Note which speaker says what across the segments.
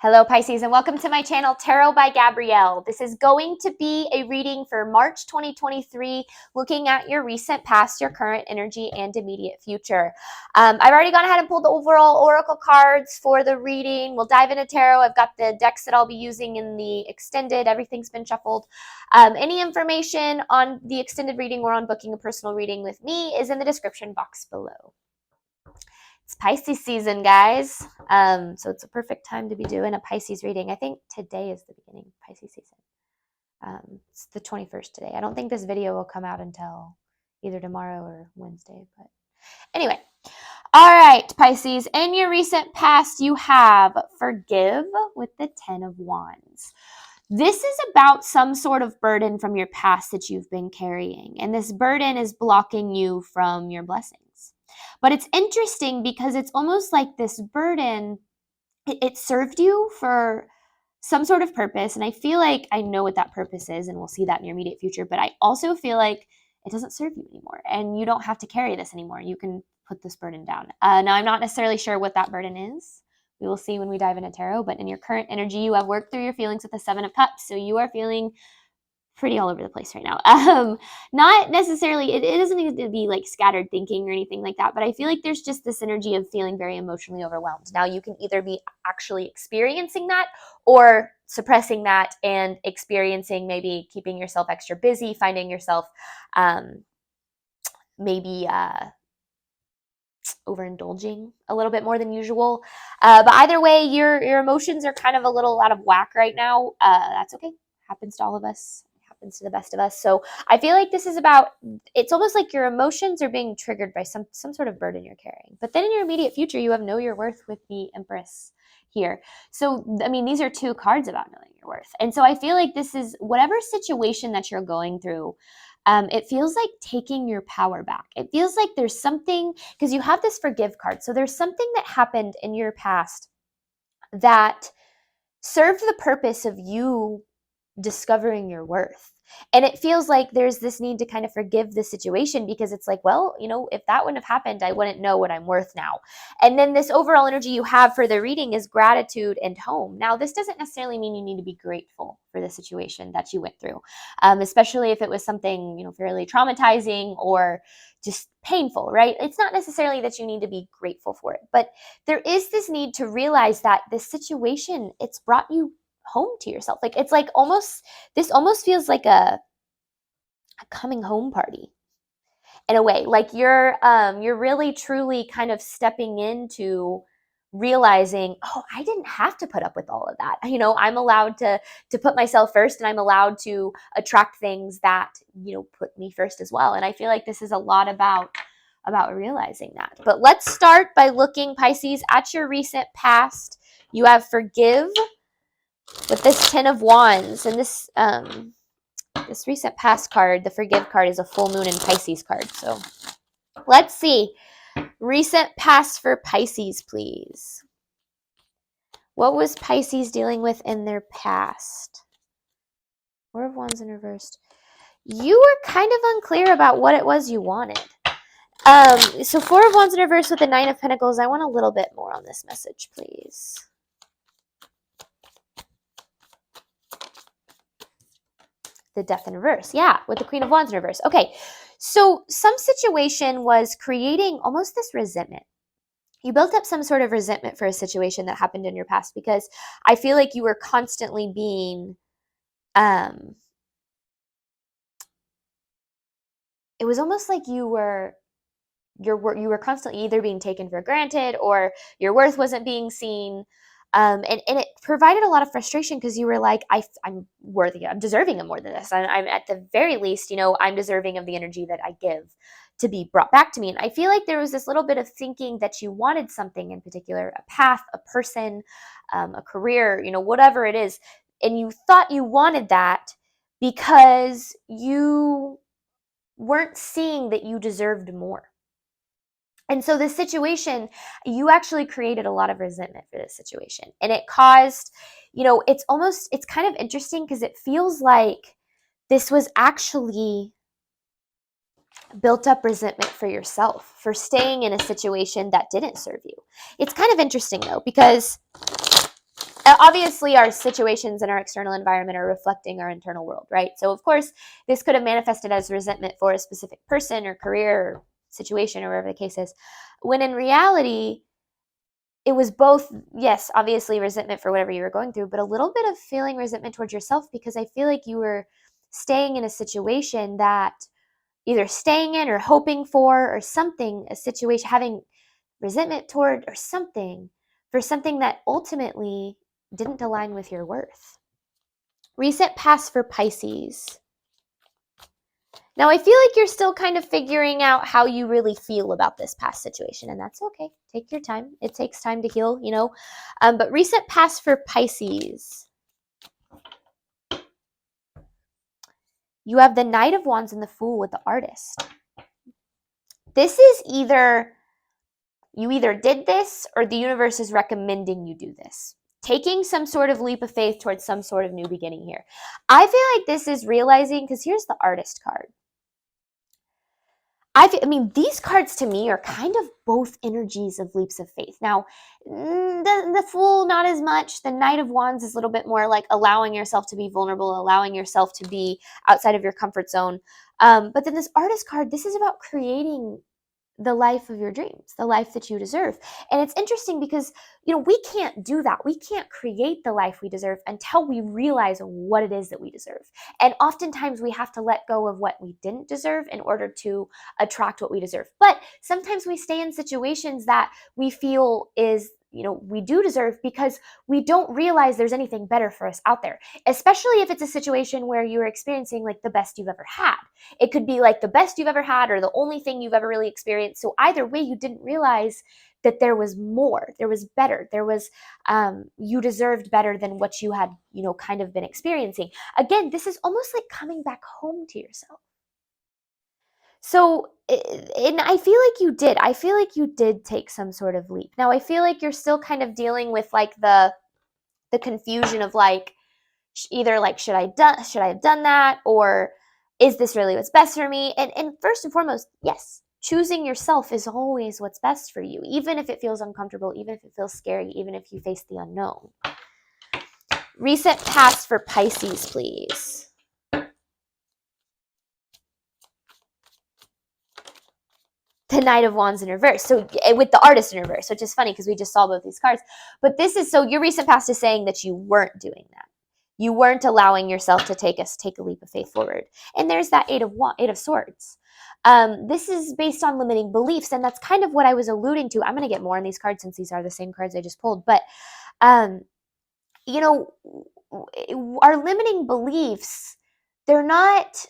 Speaker 1: Hello Pisces and welcome to my channel Tarot by Gabrielle. This is going to be a reading for March 2023, looking at your recent past, your current energy, and immediate future. I've already gone ahead and pulled the overall oracle cards for the reading. We'll dive into tarot. I've got the decks that I'll be using in the extended. Everything's been shuffled. Any information on the extended reading or on booking a personal reading with me is in the description box below. It's Pisces season, guys. So it's a perfect time to be doing a Pisces reading. I think today is the beginning of Pisces season. It's the 21st today. I don't think this video will come out until either tomorrow or Wednesday. But anyway. All right, Pisces. In your recent past, you have forgive with the 10 of Wands. This is about some sort of burden from your past that you've been carrying. And this burden is blocking you from your blessings. But it's interesting because it's almost like this burden, it served you for some sort of purpose. And I feel like I know what that purpose is, and we'll see that in your immediate future. But I also feel like it doesn't serve you anymore. And you don't have to carry this anymore. You can put this burden down. Now, I'm not necessarily sure what that burden is. We will see when we dive into tarot. But in your current energy, you have worked through your feelings with the 7 of Cups. So you are feeling pretty all over the place right now. Not necessarily, it doesn't need to be like scattered thinking or anything like that, but I feel like there's just this energy of feeling very emotionally overwhelmed. Now you can either be actually experiencing that or suppressing that and experiencing maybe keeping yourself extra busy, finding yourself maybe overindulging a little bit more than usual. But either way, your emotions are kind of a little out of whack right now. That's okay. Happens to all of us. To the best of us. So I feel like this is about, it's almost like your emotions are being triggered by some sort of burden you're carrying. But then in your immediate future, you have know your worth with the Empress here. So, I mean, these are two cards about knowing your worth. And so I feel like this is whatever situation that you're going through, it feels like taking your power back. It feels like there's something, because you have this forgive card. So there's something that happened in your past that served the purpose of you discovering your worth. And it feels like there's this need to kind of forgive the situation because it's like, well, you know, if that wouldn't have happened, I wouldn't know what I'm worth now. And then this overall energy you have for the reading is gratitude and home. Now, this doesn't necessarily mean you need to be grateful for the situation that you went through, especially if it was something, you know, fairly traumatizing or just painful, right? It's not necessarily that you need to be grateful for it, but there is this need to realize that this situation, it's brought you home to yourself. Like it's like this almost feels like a coming home party in a way. Like you're really truly kind of stepping into realizing, oh, I didn't have to put up with all of that. You know, I'm allowed to put myself first, and I'm allowed to attract things that, you know, put me first as well. And I feel like this is a lot about realizing that. But let's start by looking, Pisces, at your recent past. You have forgive with this 10 of Wands, and this this recent past card, the forgive card, is a full moon in Pisces card. So let's see. Recent past for Pisces, please. What was Pisces dealing with in their past? 4 of Wands in reversed. You were kind of unclear about what it was you wanted. So 4 of Wands in reverse with the 9 of Pentacles. I want a little bit more on this message, please. The Death in reverse. Yeah, with the Queen of Wands in reverse. Okay, so some situation was creating almost this resentment. You built up some sort of resentment for a situation that happened in your past because I feel like you were constantly being, it was almost like you were constantly either being taken for granted or your worth wasn't being seen. And it provided a lot of frustration because you were like, I'm worthy, I'm deserving of more than this. I'm at the very least, you know, I'm deserving of the energy that I give to be brought back to me. And I feel like there was this little bit of thinking that you wanted something in particular, a path, a person, a career, you know, whatever it is. And you thought you wanted that because you weren't seeing that you deserved more. And so this situation, you actually created a lot of resentment for this situation. And it caused, you know, it's kind of interesting because it feels like this was actually built up resentment for yourself for staying in a situation that didn't serve you. It's kind of interesting though, because obviously our situations in our external environment are reflecting our internal world, right? So of course, this could have manifested as resentment for a specific person or career or situation or whatever the case is, when in reality, it was both, yes, obviously resentment for whatever you were going through, but a little bit of feeling resentment towards yourself, because I feel like you were staying in a situation that either staying in or hoping for or something, a situation, having resentment toward or something for something that ultimately didn't align with your worth. Recent past for Pisces. Now, I feel like you're still kind of figuring out how you really feel about this past situation, and that's okay. Take your time. It takes time to heal, you know. But recent past for Pisces. You have the Knight of Wands and the Fool with the Artist. This is either you either did this or the universe is recommending you do this. Taking some sort of leap of faith towards some sort of new beginning here. I feel like this is realizing, because here's the Artist card. I mean, these cards to me are kind of both energies of leaps of faith. Now, the Fool, not as much. The Knight of Wands is a little bit more like allowing yourself to be vulnerable, allowing yourself to be outside of your comfort zone. But then this Artist card, this is about creating the life of your dreams, the life that you deserve. And it's interesting because, you know, we can't do that. We can't create the life we deserve until we realize what it is that we deserve. And oftentimes we have to let go of what we didn't deserve in order to attract what we deserve. But sometimes we stay in situations that we feel is, you know, we do deserve because we don't realize there's anything better for us out there, especially if it's a situation where you're experiencing like the best you've ever had. It could be like the best you've ever had or the only thing you've ever really experienced. So either way, you didn't realize that there was more, there was better, there was, you deserved better than what you had, you know, kind of been experiencing. Again, this is almost like coming back home to yourself. So, and I feel like you did. I feel like you did take some sort of leap. Now, I feel like you're still kind of dealing with like the confusion of like either like should I have done that, or is this really what's best for me? And first and foremost, yes, choosing yourself is always what's best for you, even if it feels uncomfortable, even if it feels scary, even if you face the unknown. Recent past for Pisces, please. The Knight of Wands in reverse. So with the Artist in reverse, which is funny because we just saw both these cards. But this is, so your recent past is saying that you weren't doing that. You weren't allowing yourself to take a leap of faith forward. And there's that Eight of Swords. This is based on limiting beliefs, and that's kind of what I was alluding to. I'm going to get more on these cards since these are the same cards I just pulled. But, you know, our limiting beliefs, they're not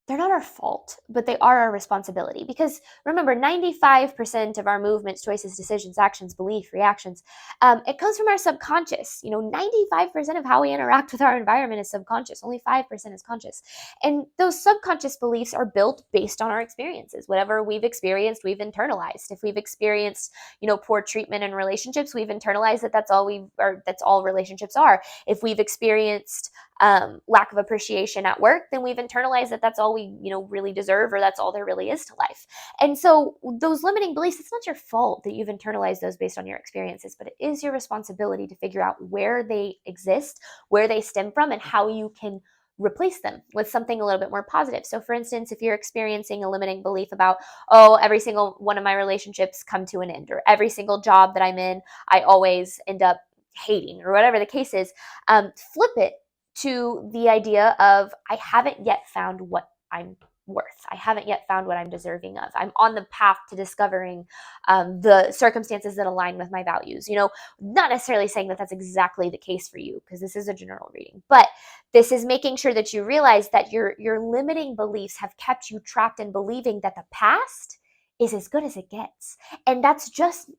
Speaker 1: our fault, but they are our responsibility. Because remember, 95% of our movements, choices, decisions, actions, belief, reactions, it comes from our subconscious. You know, 95% of how we interact with our environment is subconscious. Only 5% is conscious. And those subconscious beliefs are built based on our experiences. Whatever we've experienced, we've internalized. If we've experienced, you know, poor treatment in relationships, we've internalized that that's all relationships are. If we've experienced lack of appreciation at work, then we've internalized that that's all we, you know, really deserve, or that's all there really is to life. And so those limiting beliefs, it's not your fault that you've internalized those based on your experiences, but it is your responsibility to figure out where they exist, where they stem from, and how you can replace them with something a little bit more positive. So for instance, if you're experiencing a limiting belief about, oh, every single one of my relationships come to an end, or every single job that I'm in, I always end up hating, or whatever the case is, flip it to the idea of, I haven't yet found what I'm worth. I haven't yet found what I'm deserving of. I'm on the path to discovering the circumstances that align with my values. You know, not necessarily saying that that's exactly the case for you, because this is a general reading, but this is making sure that you realize that your limiting beliefs have kept you trapped in believing that the past is as good as it gets. And it's just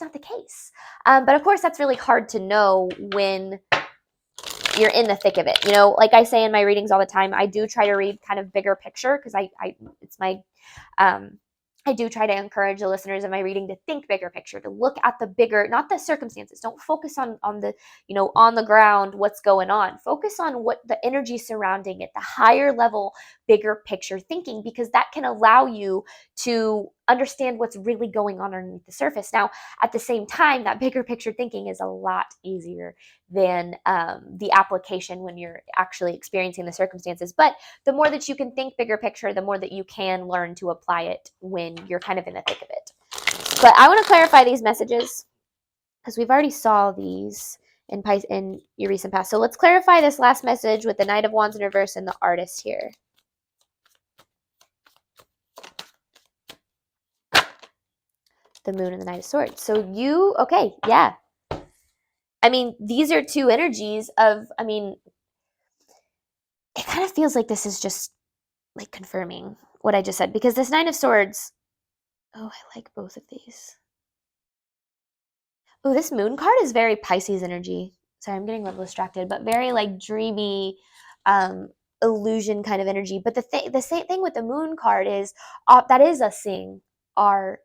Speaker 1: not the case. But of course, that's really hard to know when you're in the thick of it. You know, like I say in my readings all the time, I do try to read kind of bigger picture, because I do try to encourage the listeners of my reading to think bigger picture, to look at the bigger, not the circumstances. Don't focus on the, you know, on the ground, what's going on. Focus on what the energy surrounding it, the higher level, bigger picture thinking, because that can allow you to understand what's really going on underneath the surface. Now, at the same time, that bigger picture thinking is a lot easier than the application when you're actually experiencing the circumstances. But the more that you can think bigger picture, the more that you can learn to apply it when you're kind of in the thick of it. But I want to clarify these messages because we've already saw these in your recent past. So let's clarify this last message with the Knight of Wands in reverse and the Artist here. The Moon and the Knight of Swords. So you, okay, yeah. I mean, these are two energies of, I mean, it kind of feels like this is just like confirming what I just said, because this Nine of Swords, oh, I like both of these. Oh, this Moon card is very Pisces energy. Sorry, I'm getting a little distracted, but very like dreamy, illusion kind of energy. But the same thing with the Moon card is that is us seeing our,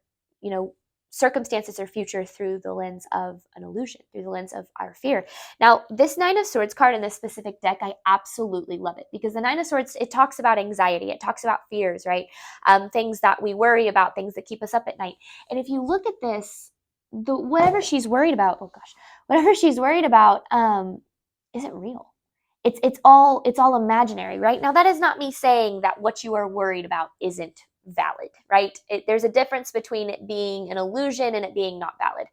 Speaker 1: circumstances or future through the lens of an illusion, through the lens of our fear. Now, this Nine of Swords card in this specific deck, I absolutely love it, because the Nine of Swords, it talks about anxiety, it talks about fears, right? Things that we worry about, things that keep us up at night. And if you look at this, whatever she's worried about, oh gosh, whatever she's worried about isn't real. It's all imaginary, right? Now, that is not me saying that what you are worried about isn't valid, right? There's a difference between it being an illusion and it being not valid.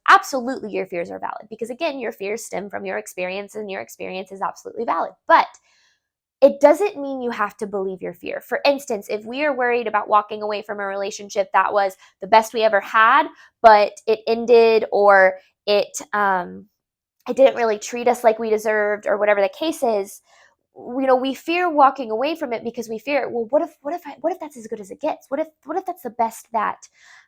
Speaker 1: Absolutely, your fears are valid, because again, your fears stem from your experience, and your experience is absolutely valid. But it doesn't mean you have to believe your fear. For instance, if we are worried about walking away from a relationship that was the best we ever had, but it ended, or it didn't really treat us like we deserved, or whatever the case is, we fear walking away from it because we fear, well, what if that's as good as it gets? What if that's the best that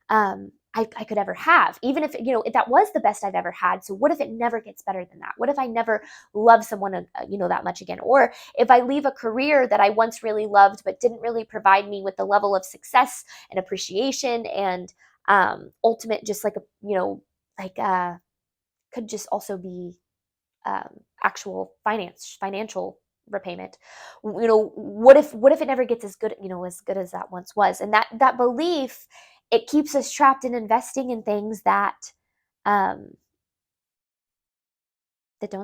Speaker 1: I could ever have? Even if if that was the best I've ever had, so what if it never gets better than that? What if I never love someone that much again? Or if I leave a career that I once really loved but didn't really provide me with the level of success and appreciation and ultimate, just like could just also be actual financial repayment. What if it never gets as good as that once was? And that belief, it keeps us trapped in investing in things that don't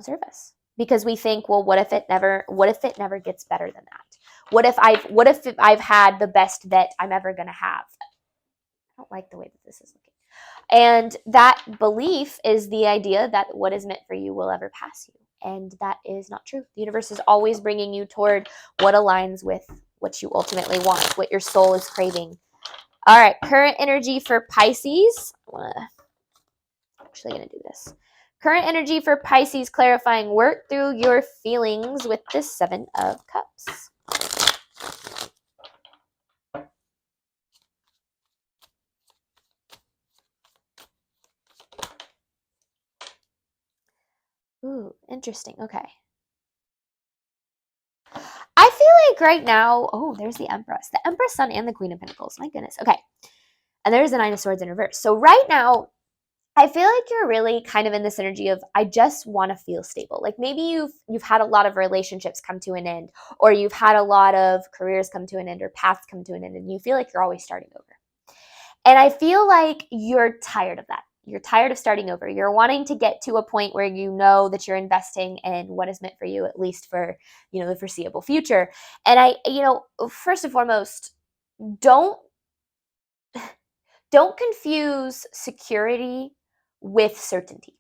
Speaker 1: serve us, because we think, well, what if it never gets better than that? What if I've had the best that I'm ever going to have? I don't like the way that this is looking. And that belief is the idea that what is meant for you will ever pass you. And that is not true. The universe is always bringing you toward what aligns with what you ultimately want, what your soul is craving. All right, current energy for Pisces. I'm actually going to do this. Current energy for Pisces, clarifying, work through your feelings with the Seven of Cups. Ooh, interesting. Okay. I feel like right now, oh, there's the Empress. The Empress, Sun, and the Queen of Pentacles. My goodness. Okay. And there's the Nine of Swords in reverse. So right now, I feel like you're really kind of in this energy of, I just want to feel stable. Like maybe you've had a lot of relationships come to an end, or you've had a lot of careers come to an end, or paths come to an end, and you feel like you're always starting over. And I feel like you're tired of that. You're tired of starting over. You're wanting to get to a point where you know that you're investing in what is meant for you, at least for, the foreseeable future. And first and foremost, don't confuse security with certainty.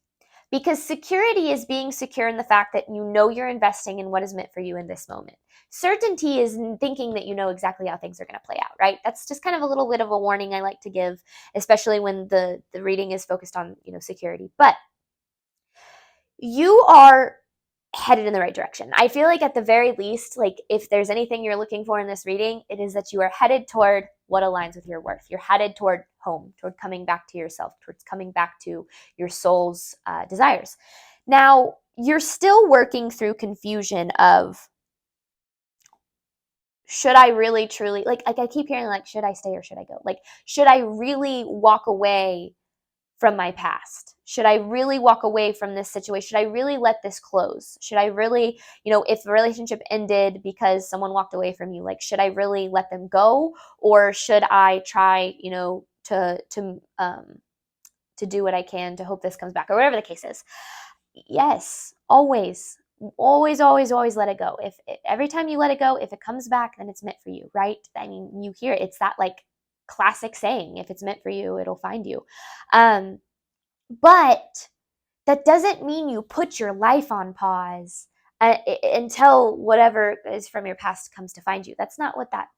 Speaker 1: Because security is being secure in the fact that you're investing in what is meant for you in this moment. Certainty is thinking that you know exactly how things are going to play out, right? That's just kind of a little bit of a warning I like to give, especially when the reading is focused on, security. But you are headed in the right direction. I feel like at the very least, like if there's anything you're looking for in this reading, it is that you are headed toward what aligns with your worth. You're headed toward home, toward coming back to yourself, towards coming back to your soul's desires. Now, you're still working through confusion of, should I really truly, like I keep hearing, like, should I stay or should I go? Like, should I really walk away from my past? Should I really walk away from this situation? Should I really let this close? Should I really, if the relationship ended because someone walked away from you, like, should I really let them go? Or should I try, to do what I can to hope this comes back, or whatever the case is? Yes, always, always, always, always let it go. If every time you let it go, if it comes back, then it's meant for you, right? I mean, you hear it. It's that like classic saying, if it's meant for you, it'll find you. But that doesn't mean you put your life on pause until whatever is from your past comes to find you. That's not what that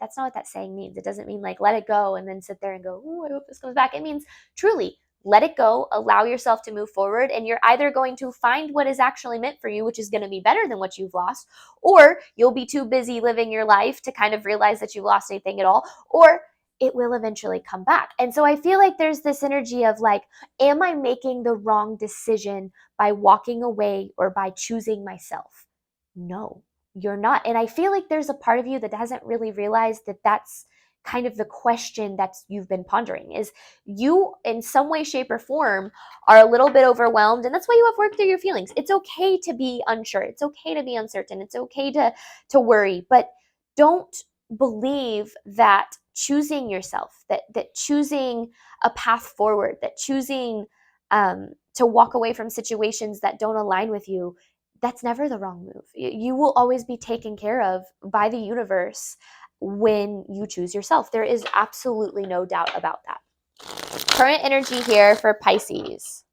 Speaker 1: saying means. It doesn't mean like let it go and then sit there and go, oh, I hope this comes back. It means truly let it go, allow yourself to move forward, and you're either going to find what is actually meant for you, which is going to be better than what you've lost, or you'll be too busy living your life to kind of realize that you've lost anything at all, or it will eventually come back. And so I feel like there's this energy of like, am I making the wrong decision by walking away or by choosing myself? No, you're not. And I feel like there's a part of you that hasn't really realized that that's kind of the question that you've been pondering, is you in some way, shape, or form are a little bit overwhelmed, and that's why you have worked through your feelings. It's okay to be unsure. It's okay to be uncertain. It's okay to worry, but don't believe that choosing yourself, that choosing a path forward, that choosing to walk away from situations that don't align with you, that's never the wrong move. You will always be taken care of by the universe when you choose yourself. There is absolutely no doubt about that. Current energy here for Pisces.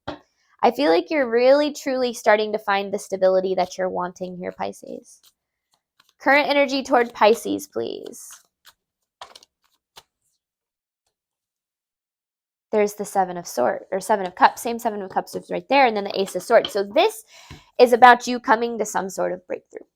Speaker 1: I feel like you're really, truly starting to find the stability that you're wanting here, Pisces. Current energy toward Pisces, please. There's the Seven of Cups. Same Seven of Cups is right there, and then the Ace of Swords. So this is about you coming to some sort of breakthrough,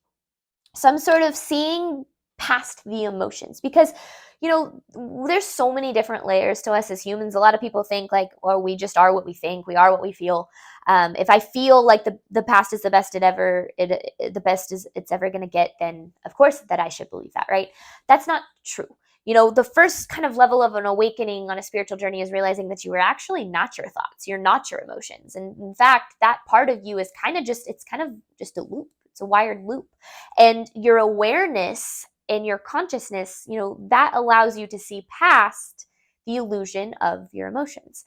Speaker 1: some sort of seeing past the emotions, because there's so many different layers to us as humans. A lot of people think like, or we just are what we think, we are what we feel. If I feel like the past is the best the best is it's ever going to get, then of course that I should believe that, right? That's not true. The first kind of level of an awakening on a spiritual journey is realizing that you are actually not your thoughts, you're not your emotions, and in fact that part of you is kind of just a loop. It's a wired loop. And your awareness and your consciousness, that allows you to see past the illusion of your emotions.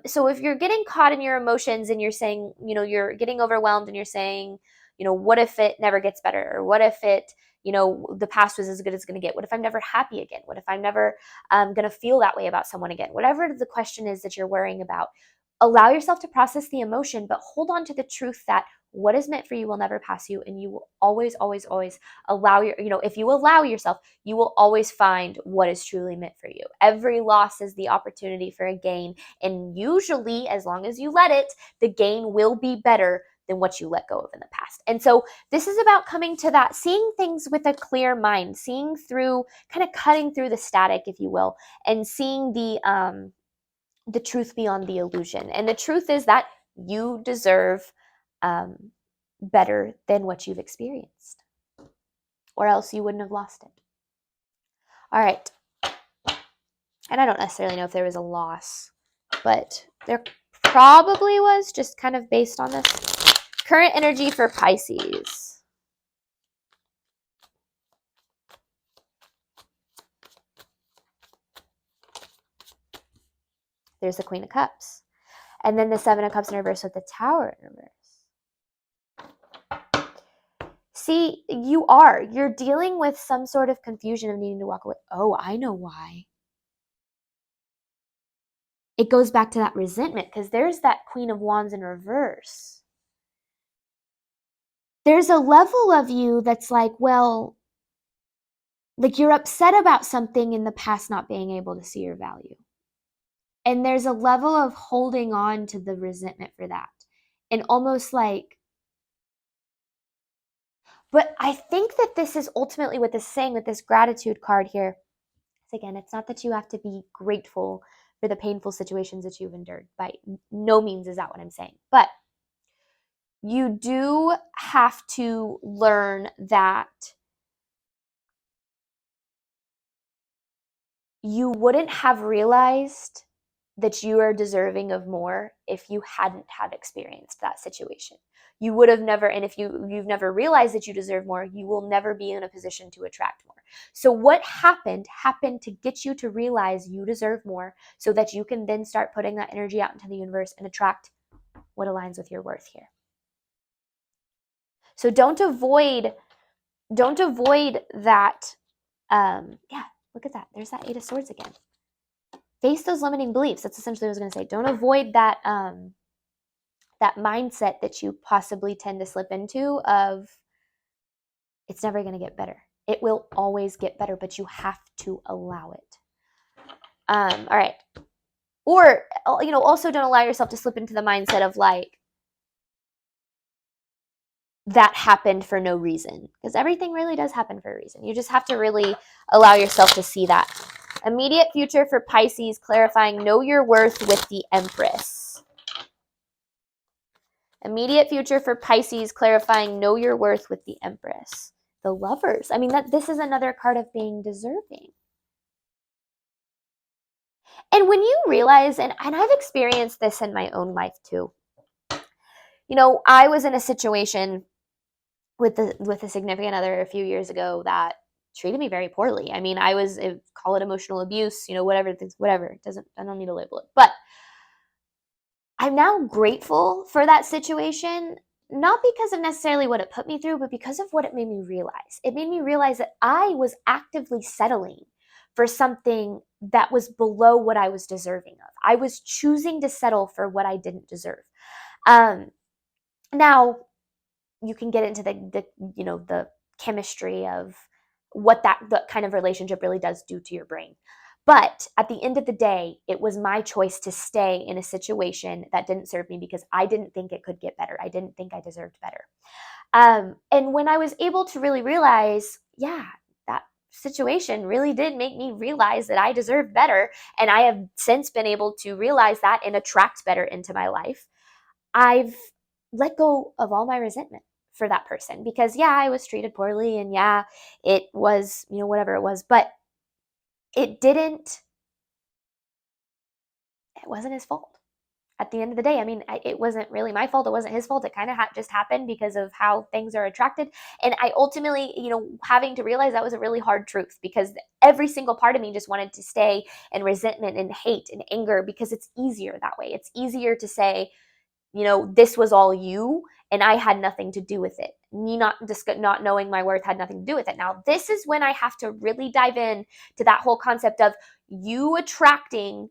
Speaker 1: So if you're getting caught in your emotions and you're saying, you're getting overwhelmed and you're saying, what if it never gets better? Or what if the past was as good as it's going to get? What if I'm never happy again? What if I'm never going to feel that way about someone again? Whatever the question is that you're worrying about, allow yourself to process the emotion, but hold on to the truth that what is meant for you will never pass you, and you will always, always, always if you allow yourself, you will always find what is truly meant for you. Every loss is the opportunity for a gain, and usually, as long as you let it, the gain will be better than what you let go of in the past. And so this is about coming to that, seeing things with a clear mind, seeing through, kind of cutting through the static, if you will, and seeing the truth beyond the illusion. And the truth is that you deserve better than what you've experienced, or else you wouldn't have lost it. All right. And I don't necessarily know if there was a loss, but there probably was, just kind of based on this. Current energy for Pisces. There's the Queen of Cups. And then the Seven of Cups in reverse with the Tower in reverse. See, you're dealing with some sort of confusion of needing to walk away. Oh, I know why. It goes back to that resentment, because there's that Queen of Wands in reverse. There's a level of you that's like, well, like you're upset about something in the past not being able to see your value. And there's a level of holding on to the resentment for that. And almost like, but I think that this is ultimately what this is saying with this gratitude card here. Again, it's not that you have to be grateful for the painful situations that you've endured. By no means is that what I'm saying. But you do have to learn that you wouldn't have realized that you are deserving of more if you hadn't had experienced that situation. You would have never, and if you've never realized that you deserve more, you will never be in a position to attract more. So what happened to get you to realize you deserve more so that you can then start putting that energy out into the universe and attract what aligns with your worth here. So don't avoid that. Yeah, look at that. There's that Eight of Swords again. Face those limiting beliefs. That's essentially what I was going to say. Don't avoid that that mindset that you possibly tend to slip into of it's never going to get better. It will always get better, but you have to allow it. All right. Or, also don't allow yourself to slip into the mindset of like, that happened for no reason, because everything really does happen for a reason. You just have to really allow yourself to see that. Immediate future for Pisces, clarifying know your worth with the Empress. Immediate future for Pisces, clarifying know your worth with the Empress. The Lovers. I mean, this is another card of being deserving. And when you realize, and I've experienced this in my own life too. I was in a situation with a significant other a few years ago that treated me very poorly. I mean, call it emotional abuse, whatever. I don't need to label it. But I'm now grateful for that situation, not because of necessarily what it put me through, but because of what it made me realize. It made me realize that I was actively settling for something that was below what I was deserving of. I was choosing to settle for what I didn't deserve. Now, you can get into the chemistry of what that kind of relationship really does do to your brain. But at the end of the day, it was my choice to stay in a situation that didn't serve me because I didn't think it could get better. I didn't think I deserved better. And when I was able to really realize, yeah, that situation really did make me realize that I deserved better. And I have since been able to realize that and attract better into my life. I've let go of all my resentment for that person because, yeah, I was treated poorly and yeah, it was, whatever it was, but it wasn't his fault. At the end of the day, I mean, it wasn't really my fault. It wasn't his fault. It kind of just happened because of how things are attracted. And I ultimately, having to realize that was a really hard truth because every single part of me just wanted to stay in resentment and hate and anger because it's easier that way. It's easier to say, this was all you and I had nothing to do with it. Me not knowing my worth had nothing to do with it. Now, this is when I have to really dive in to that whole concept of you attracting,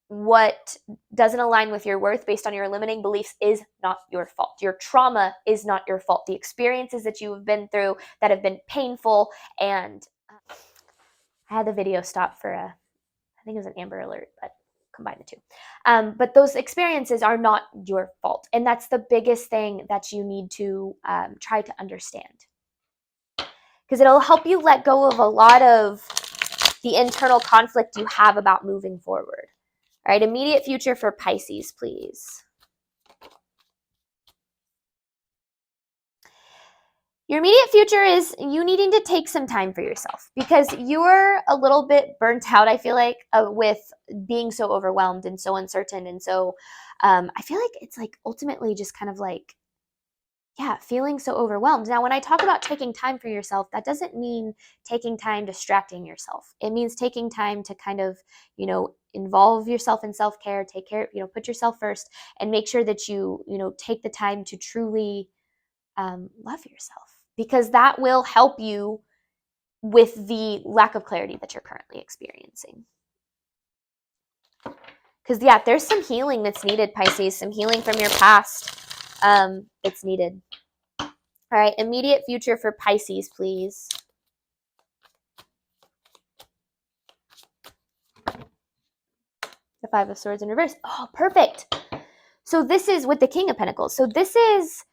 Speaker 1: what doesn't align with your worth based on your limiting beliefs is not your fault. Your trauma is not your fault. The experiences that you have been through that have been painful, and I had the video stop for I think it was an Amber Alert, but combine the two. But those experiences are not your fault. And that's the biggest thing that you need to try to understand. Because it'll help you let go of a lot of the internal conflict you have about moving forward. All right, immediate future for Pisces, please. Your immediate future is you needing to take some time for yourself because you're a little bit burnt out, I feel like, with being so overwhelmed and so uncertain. And so I feel like it's like ultimately just kind of like, yeah, feeling so overwhelmed. Now, when I talk about taking time for yourself, that doesn't mean taking time distracting yourself. It means taking time to kind of, involve yourself in self-care, take care, put yourself first and make sure that you, take the time to truly love yourself, because that will help you with the lack of clarity that you're currently experiencing. Because, yeah, there's some healing that's needed, Pisces, some healing from your past that's needed. All right, immediate future for Pisces, please. The Five of Swords in reverse. Oh, perfect. So this is with the King of Pentacles. So this is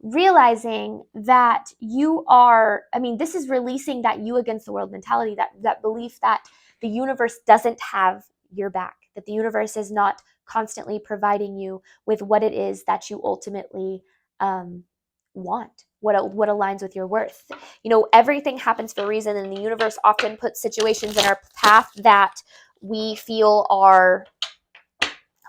Speaker 1: realizing that this is releasing that you against the world mentality, that belief that the universe doesn't have your back, that the universe is not constantly providing you with what it is that you ultimately want, what aligns with your worth. Everything happens for a reason, and the universe often puts situations in our path that we feel are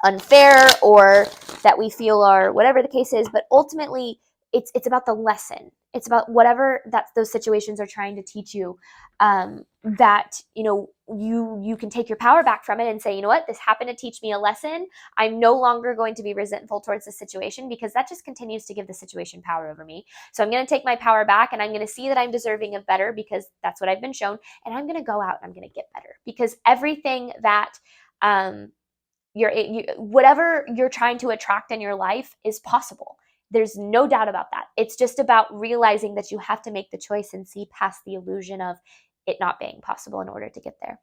Speaker 1: unfair or that we feel are whatever the case is, but ultimately it's about the lesson. It's about whatever that those situations are trying to teach you, that you can take your power back from it and say, you know what, this happened to teach me a lesson. I'm no longer going to be resentful towards the situation, because that just continues to give the situation power over me. So I'm going to take my power back, and I'm going to see that I'm deserving of better, because that's what I've been shown, and I'm going to go out and I'm going to get better, because everything that whatever you're trying to attract in your life is possible. There's no doubt about that. It's just about realizing that you have to make the choice and see past the illusion of it not being possible in order to get there.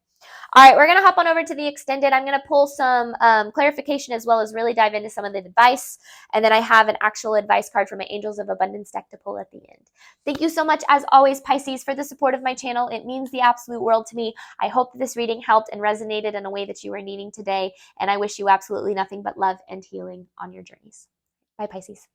Speaker 1: All right, we're going to hop on over to the extended. I'm going to pull some clarification as well as really dive into some of the advice. And then I have an actual advice card from my Angels of Abundance deck to pull at the end. Thank you so much, as always, Pisces, for the support of my channel. It means the absolute world to me. I hope that this reading helped and resonated in a way that you were needing today. And I wish you absolutely nothing but love and healing on your journeys. Bye, Pisces.